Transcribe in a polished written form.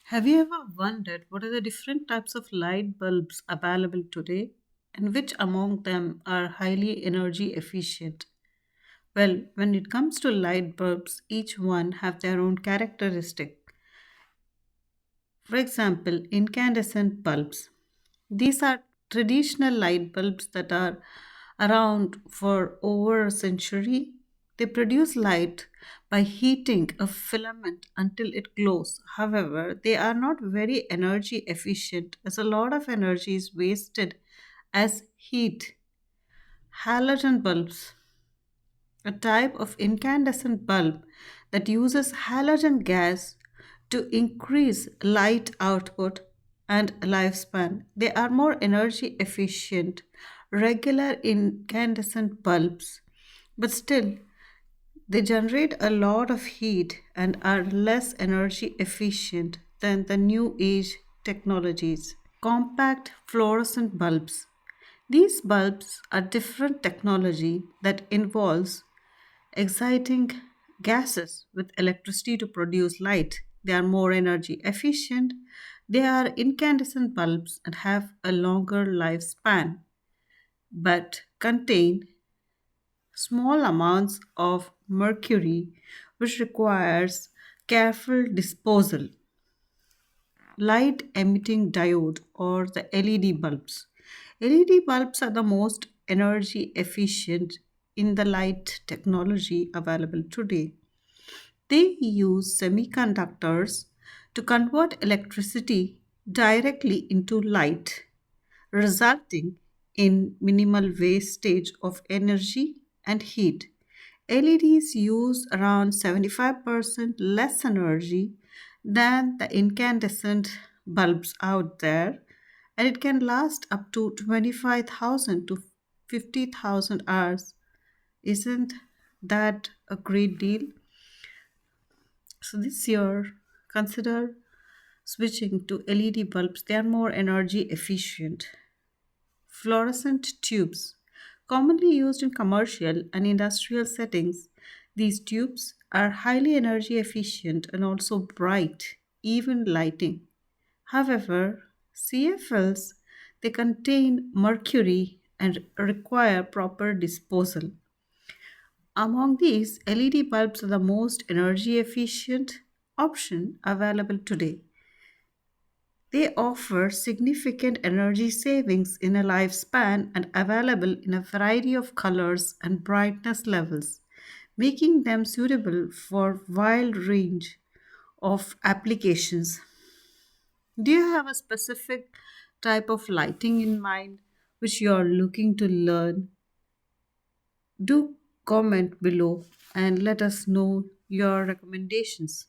Have you ever wondered what are the different types of light bulbs available today and which among them are highly energy efficient? Well, when it comes to light bulbs, each one have their own characteristic. For example, incandescent bulbs. These are traditional light bulbs that are around for over a century. They produce light by heating a filament until it glows. However, they are not very energy efficient as a lot of energy is wasted as heat. Halogen bulbs, a type of incandescent bulb that uses halogen gas to increase light output and lifespan. They are more energy efficient, regular incandescent bulbs, but still they generate a lot of heat and are less energy efficient than the new age technologies. Compact fluorescent bulbs. These bulbs are different technology that involves exciting gases with electricity to produce light. They are more energy efficient. They are incandescent bulbs and have a longer lifespan but contain small amounts of mercury which requires careful disposal. Light emitting diode or the LED bulbs. LED bulbs are the most energy efficient in the light technology available today. They use semiconductors to convert electricity directly into light, resulting in minimal wastage of energy and heat. LEDs use around 75% less energy than the incandescent bulbs out there, and it can last up to 25,000 to 50,000 hours. Isn't that a great deal? So, this year, consider switching to LED bulbs, they are more energy efficient. Fluorescent tubes. Commonly used in commercial and industrial settings, these tubes are highly energy efficient and also bright, even lighting. However, CFLs they contain mercury and require proper disposal. Among these, LED bulbs are the most energy efficient option available today. They offer significant energy savings in a lifespan and available in a variety of colors and brightness levels, making them suitable for wide range of applications. Do you have a specific type of lighting in mind which you are looking to learn? Do comment below and let us know your recommendations.